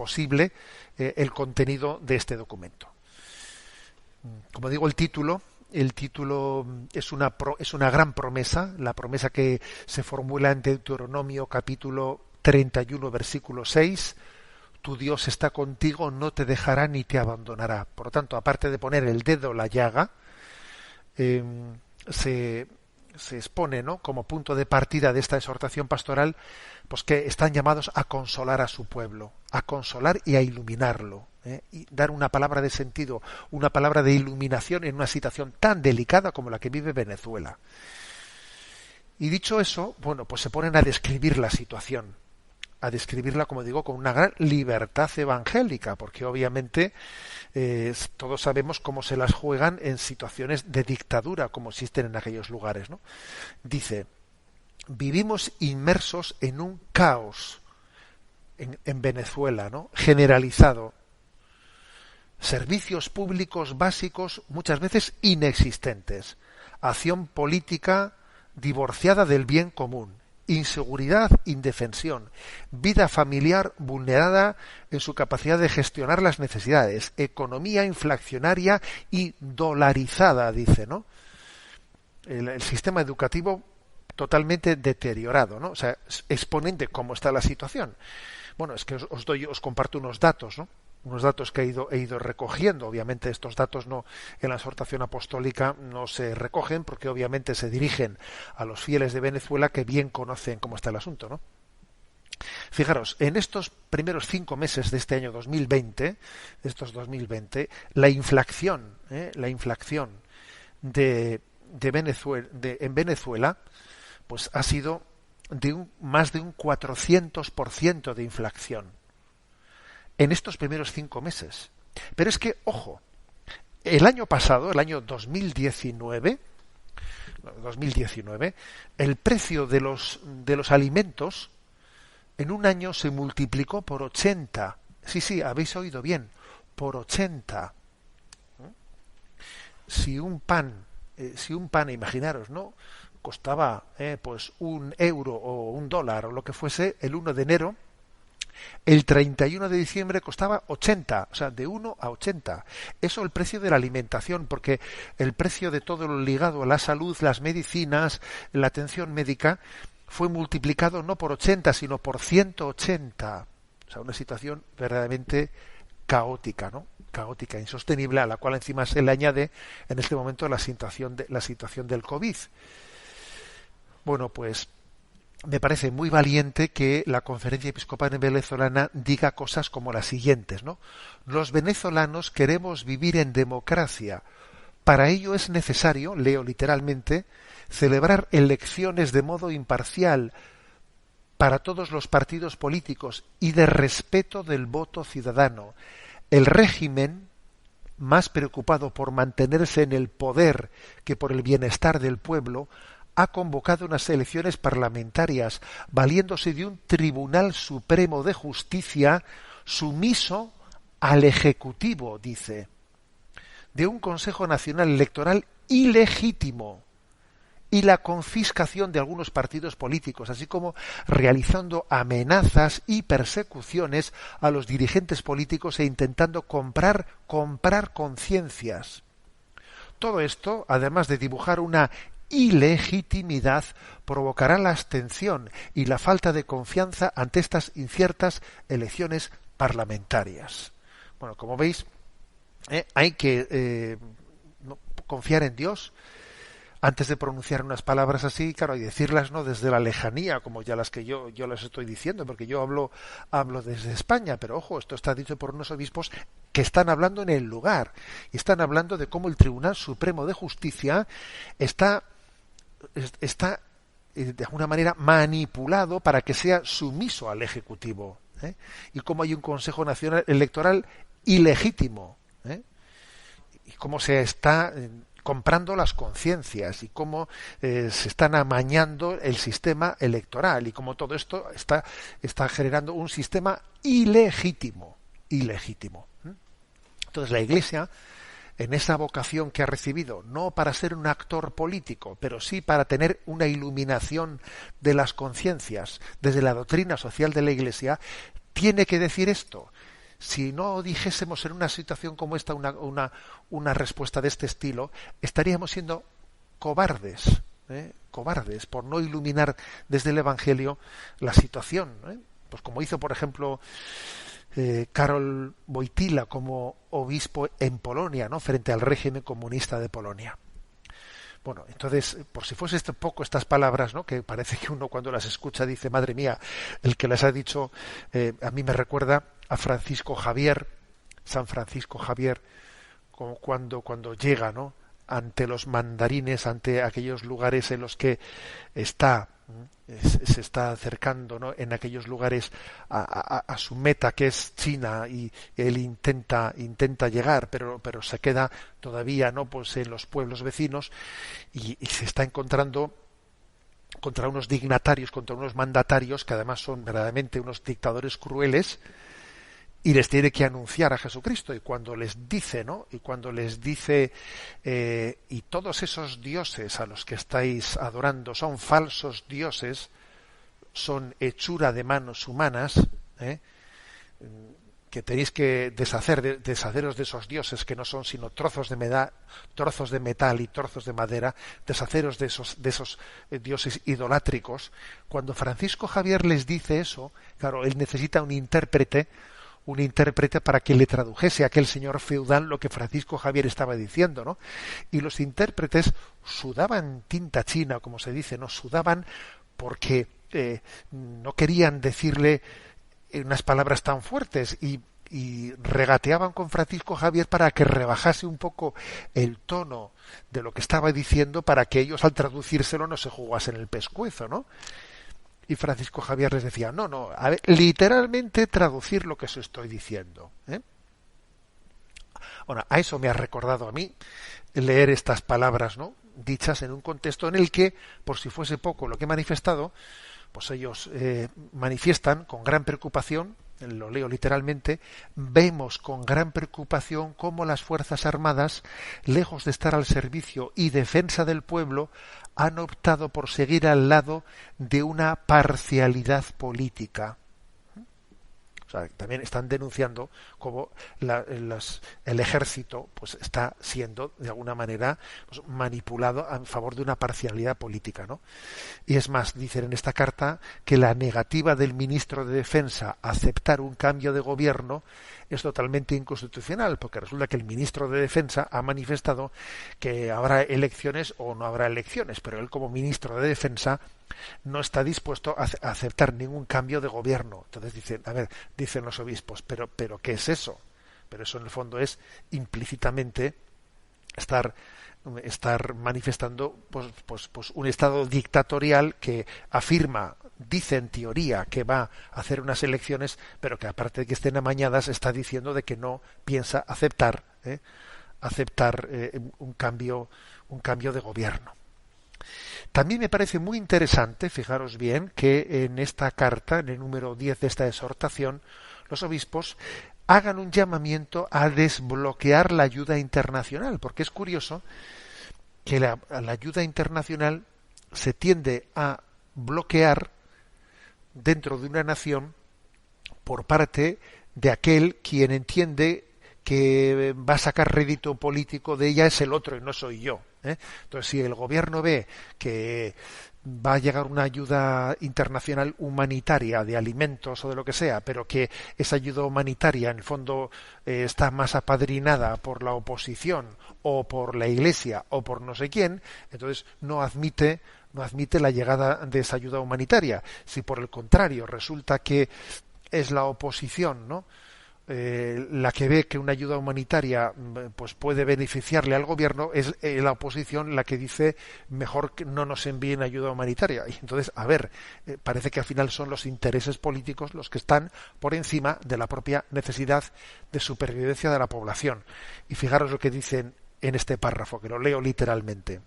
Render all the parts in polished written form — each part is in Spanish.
posible el contenido de este documento. Como digo, el título es una gran promesa, la promesa que se formula en Deuteronomio capítulo 31, versículo 6. Tu Dios está contigo, no te dejará ni te abandonará. Por lo tanto, aparte de poner el dedo en la llaga, se expone, ¿no?, como punto de partida de esta exhortación pastoral, pues que están llamados a consolar a su pueblo, a consolar y a iluminarlo, y dar una palabra de sentido, una palabra de iluminación en una situación tan delicada como la que vive Venezuela. Y dicho eso, bueno, pues se ponen a describir la situación, a describirla, como digo, con una gran libertad evangélica, porque obviamente todos sabemos cómo se las juegan en situaciones de dictadura, como existen en aquellos lugares, ¿no? Dice: vivimos inmersos en un caos en Venezuela, ¿no?, generalizado. Servicios públicos básicos muchas veces inexistentes. Acción política divorciada del bien común. Inseguridad, indefensión, vida familiar vulnerada en su capacidad de gestionar las necesidades, economía inflacionaria y dolarizada, dice, ¿no? El sistema educativo totalmente deteriorado, ¿no? O sea, exponen de cómo está la situación. Bueno, es que os comparto unos datos, ¿no? Unos datos que he ido recogiendo. Obviamente estos datos no, en la exhortación apostólica no se recogen, porque obviamente se dirigen a los fieles de Venezuela, que bien conocen cómo está el asunto, ¿no? Fijaros, en estos primeros 5 meses de este año 2020, la inflación en Venezuela, pues ha sido de más de un 400% de inflación en estos primeros 5 meses. Pero es que, ojo, el año pasado, el año 2019, el precio de los alimentos en un año se multiplicó por 80. Sí, habéis oído bien, por 80. Si un pan, imaginaros, ¿no?, costaba pues €1 o $1 o lo que fuese el 1 de enero, el 31 de diciembre costaba 80, o sea, de 1 a 80. Eso el precio de la alimentación, porque el precio de todo lo ligado a la salud, las medicinas, la atención médica, fue multiplicado no por 80, sino por 180. O sea, una situación verdaderamente caótica, ¿no? Caótica, insostenible, a la cual encima se le añade en este momento la situación del COVID. Bueno, pues me parece muy valiente que la Conferencia Episcopal Venezolana diga cosas como las siguientes, ¿no? Los venezolanos queremos vivir en democracia. Para ello es necesario, leo literalmente, celebrar elecciones de modo imparcial para todos los partidos políticos y de respeto del voto ciudadano. El régimen, más preocupado por mantenerse en el poder que por el bienestar del pueblo, ha convocado unas elecciones parlamentarias valiéndose de un Tribunal Supremo de Justicia sumiso al Ejecutivo, dice, de un Consejo Nacional Electoral ilegítimo y la confiscación de algunos partidos políticos, así como realizando amenazas y persecuciones a los dirigentes políticos e intentando comprar conciencias. Todo esto, además de dibujar una ilegitimidad, provocará la abstención y la falta de confianza ante estas inciertas elecciones parlamentarias. Bueno, como veis, hay que confiar en Dios antes de pronunciar unas palabras así, claro, y decirlas no desde la lejanía, como ya las que yo las estoy diciendo, porque yo hablo desde España, pero ojo, esto está dicho por unos obispos que están hablando en el lugar, y están hablando de cómo el Tribunal Supremo de Justicia está de alguna manera manipulado para que sea sumiso al Ejecutivo, y cómo hay un Consejo Nacional Electoral ilegítimo, y cómo se está comprando las conciencias y cómo se están amañando el sistema electoral y cómo todo esto está generando un sistema ilegítimo. Entonces la Iglesia, en esa vocación que ha recibido, no para ser un actor político, pero sí para tener una iluminación de las conciencias desde la doctrina social de la Iglesia, tiene que decir esto, si no dijésemos en una situación como esta una respuesta de este estilo, estaríamos siendo cobardes, cobardes por no iluminar desde el Evangelio la situación, pues como hizo, por ejemplo, Karol Wojtyła como obispo en Polonia, ¿no?, frente al régimen comunista de Polonia. Bueno, entonces, por si fuese poco estas palabras, ¿no?, que parece que uno cuando las escucha dice, madre mía, el que las ha dicho, a mí me recuerda a Francisco Javier, San Francisco Javier, como cuando llega, ¿no?, ante los mandarines, ante aquellos lugares en los que se está acercando, ¿no?, en aquellos lugares a su meta, que es China, y él intenta llegar, pero se queda todavía, ¿no?, pues en los pueblos vecinos, y se está encontrando contra unos dignatarios, contra unos mandatarios que además son verdaderamente unos dictadores crueles, y les tiene que anunciar a Jesucristo. Y cuando les dice, ¿no?, y cuando les dice, y todos esos dioses a los que estáis adorando son falsos dioses, son hechura de manos humanas, que tenéis que deshaceros de esos dioses que no son sino trozos de metal y trozos de madera, deshaceros de esos dioses idolátricos. Cuando Francisco Javier les dice eso, claro, él necesita un intérprete para que le tradujese a aquel señor feudal lo que Francisco Javier estaba diciendo, ¿no? Y los intérpretes sudaban tinta china, como se dice, ¿no? Sudaban porque no querían decirle unas palabras tan fuertes, y regateaban con Francisco Javier para que rebajase un poco el tono de lo que estaba diciendo, para que ellos al traducírselo no se jugasen el pescuezo, ¿no? Y Francisco Javier les decía, no, a ver, literalmente traducir lo que os estoy diciendo. Bueno, a eso me ha recordado a mí leer estas palabras, ¿no?, dichas en un contexto en el que, por si fuese poco lo que he manifestado, pues ellos manifiestan con gran preocupación, lo leo literalmente, vemos con gran preocupación cómo las Fuerzas Armadas, lejos de estar al servicio y defensa del pueblo, han optado por seguir al lado de una parcialidad política. O sea, también están denunciando cómo el ejército pues está siendo de alguna manera pues manipulado a favor de una parcialidad política, ¿no? Y es más, dicen en esta carta que la negativa del ministro de Defensa a aceptar un cambio de gobierno es totalmente inconstitucional, porque resulta que el ministro de Defensa ha manifestado que habrá elecciones o no habrá elecciones, pero él como ministro de Defensa no está dispuesto a aceptar ningún cambio de gobierno. Entonces dicen los obispos, pero ¿qué es eso? Pero eso en el fondo es implícitamente estar manifestando pues un estado dictatorial que afirma, dice en teoría que va a hacer unas elecciones, pero que aparte de que estén amañadas está diciendo de que no piensa aceptar un cambio de gobierno. También me parece muy interesante, fijaros bien, que en esta carta, en el número 10 de esta exhortación, los obispos hagan un llamamiento a desbloquear la ayuda internacional, porque es curioso que la ayuda internacional se tiende a bloquear dentro de una nación por parte de aquel quien entiende que va a sacar rédito político de ella es el otro y no soy yo. Entonces, si el gobierno ve que va a llegar una ayuda internacional humanitaria de alimentos o de lo que sea, pero que esa ayuda humanitaria en el fondo está más apadrinada por la oposición o por la Iglesia o por no sé quién, entonces no admite la llegada de esa ayuda humanitaria. Si por el contrario resulta que es la oposición, ¿no?, la que ve que una ayuda humanitaria pues puede beneficiarle al gobierno, es la oposición la que dice mejor que no nos envíen ayuda humanitaria. Y entonces, parece que al final son los intereses políticos los que están por encima de la propia necesidad de supervivencia de la población. Y fijaros lo que dicen en este párrafo, que lo leo literalmente.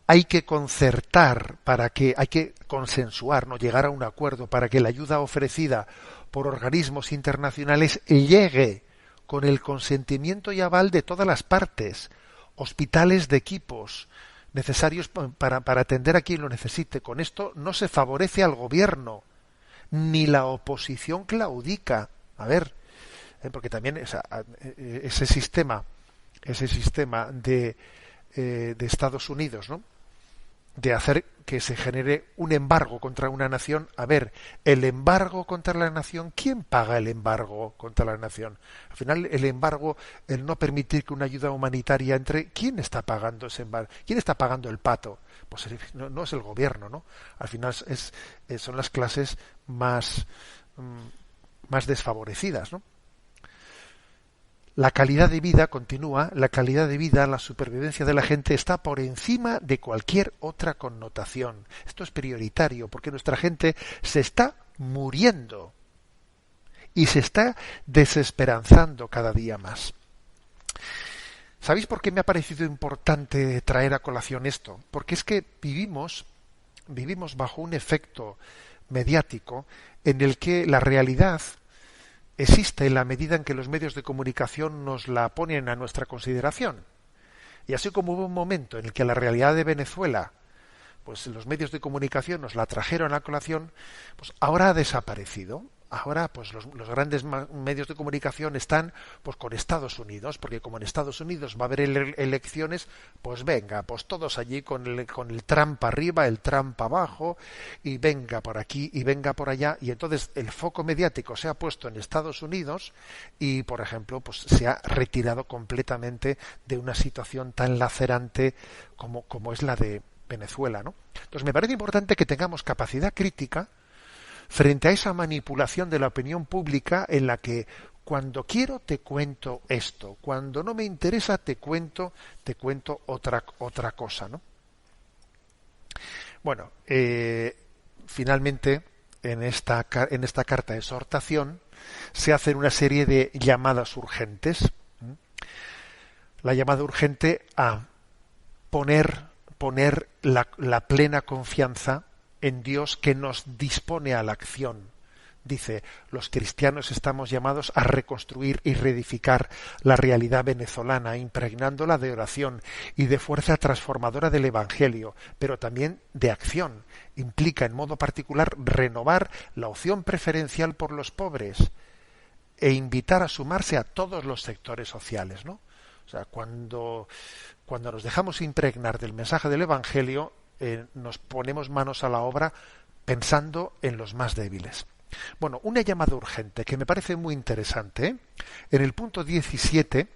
Hay que concertar, hay que consensuar, no llegar a un acuerdo para que la ayuda ofrecida por organismos internacionales llegue con el consentimiento y aval de todas las partes, hospitales de equipos necesarios para atender a quien lo necesite. Con esto no se favorece al gobierno, ni la oposición claudica. A ver, porque también ese sistema de Estados Unidos, ¿no?, de hacer que se genere un embargo contra una nación. A ver, el embargo contra la nación, ¿quién paga el embargo contra la nación? Al final, el embargo, el no permitir que una ayuda humanitaria entre, ¿quién está pagando ese embargo? ¿Quién está pagando el pato? Pues no es el gobierno, ¿no? Al final son las clases más desfavorecidas, ¿no? La calidad de vida continúa, la calidad de vida, la supervivencia de la gente está por encima de cualquier otra connotación. Esto es prioritario porque nuestra gente se está muriendo y se está desesperanzando cada día más. ¿Sabéis por qué me ha parecido importante traer a colación esto? Porque es que vivimos bajo un efecto mediático en el que la realidad existe en la medida en que los medios de comunicación nos la ponen a nuestra consideración. Y así como hubo un momento en el que la realidad de Venezuela, pues los medios de comunicación nos la trajeron a colación, pues ahora ha desaparecido. Ahora, pues los grandes medios de comunicación están, pues, con Estados Unidos, porque como en Estados Unidos va a haber elecciones, pues venga, pues todos allí con el Trump arriba, el Trump abajo, y venga por aquí y venga por allá, y entonces el foco mediático se ha puesto en Estados Unidos y, por ejemplo, pues se ha retirado completamente de una situación tan lacerante como es la de Venezuela, ¿no? Entonces me parece importante que tengamos capacidad crítica frente a esa manipulación de la opinión pública en la que cuando quiero te cuento esto, cuando no me interesa te cuento otra cosa, ¿no? Bueno, finalmente en esta carta de exhortación se hacen una serie de llamadas urgentes. La llamada urgente a poner la plena confianza en Dios que nos dispone a la acción. Dice, los cristianos estamos llamados a reconstruir y reedificar la realidad venezolana, impregnándola de oración y de fuerza transformadora del Evangelio, pero también de acción. Implica en modo particular renovar la opción preferencial por los pobres e invitar a sumarse a todos los sectores sociales, ¿no? O sea, cuando nos dejamos impregnar del mensaje del Evangelio, nos ponemos manos a la obra pensando en los más débiles. Bueno, una llamada urgente que me parece muy interesante, ¿eh? En el punto 17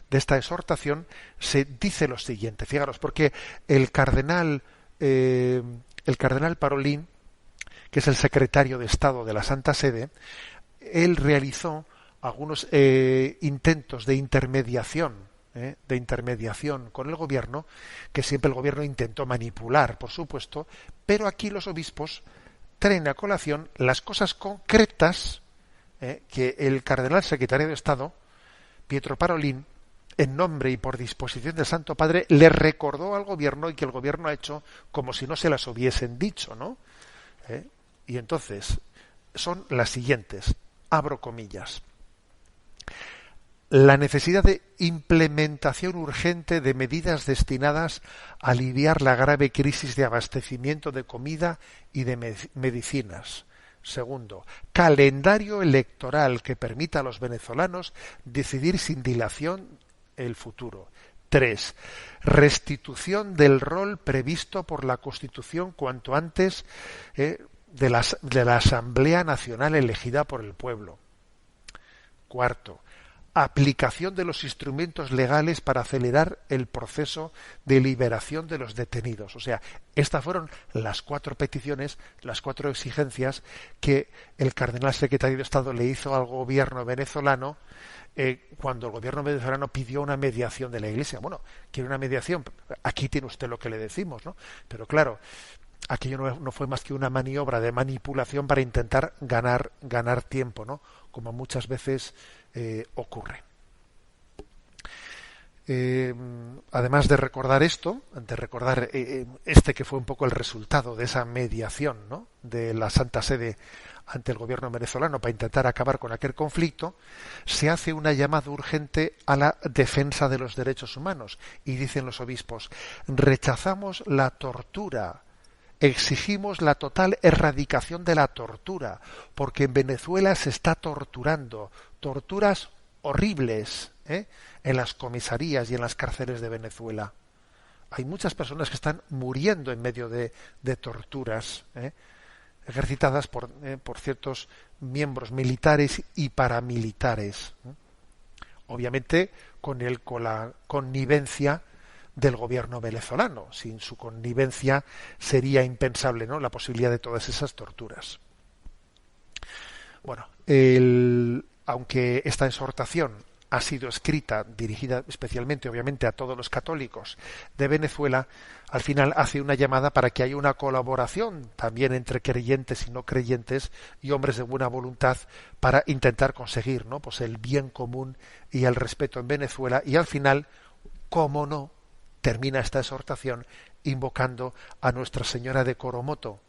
de esta exhortación se dice lo siguiente, fijaros, porque el cardenal Parolin, que es el secretario de Estado de la Santa Sede, él realizó algunos intentos de intermediación con el gobierno, que siempre el gobierno intentó manipular, por supuesto, pero aquí los obispos traen a colación las cosas concretas que el cardenal secretario de Estado, Pietro Parolin, en nombre y por disposición del Santo Padre, le recordó al gobierno y que el gobierno ha hecho como si no se las hubiesen dicho, ¿no? Y entonces son las siguientes, abro comillas: la necesidad de implementación urgente de medidas destinadas a aliviar la grave crisis de abastecimiento de comida y de medicinas. Segundo, calendario electoral que permita a los venezolanos decidir sin dilación el futuro. 3. Restitución del rol previsto por la Constitución cuanto antes de la Asamblea Nacional elegida por el pueblo. Cuarto, aplicación de los instrumentos legales para acelerar el proceso de liberación de los detenidos. O sea, estas fueron las 4 peticiones, las 4 exigencias que el cardenal secretario de Estado le hizo al gobierno venezolano cuando el gobierno venezolano pidió una mediación de la Iglesia. Bueno, quiere una mediación, aquí tiene usted lo que le decimos, ¿no? Pero claro, aquello no fue más que una maniobra de manipulación para intentar ganar tiempo, ¿no? Como muchas veces ocurre. Además de recordar esto, de recordar que fue un poco el resultado de esa mediación, ¿no?, de la Santa Sede ante el gobierno venezolano para intentar acabar con aquel conflicto, se hace una llamada urgente a la defensa de los derechos humanos y dicen los obispos: rechazamos la tortura, exigimos la total erradicación de la tortura, porque en Venezuela se está torturando, torturas horribles, en las comisarías y en las cárceles de Venezuela. Hay muchas personas que están muriendo en medio de torturas, ejercitadas por ciertos miembros militares y paramilitares, obviamente con la connivencia del gobierno venezolano. Sin su connivencia sería impensable, ¿no?, la posibilidad de todas esas torturas. Bueno, aunque esta exhortación ha sido escrita, dirigida especialmente, obviamente, a todos los católicos de Venezuela, al final hace una llamada para que haya una colaboración también entre creyentes y no creyentes y hombres de buena voluntad para intentar conseguir, ¿no?, pues el bien común y el respeto en Venezuela. Y al final, cómo no, termina esta exhortación invocando a Nuestra Señora de Coromoto,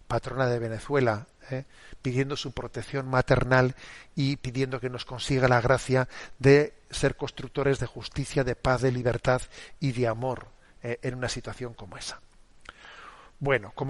patrona de Venezuela, pidiendo su protección maternal y pidiendo que nos consiga la gracia de ser constructores de justicia, de paz, de libertad y de amor en una situación como esa. Bueno, como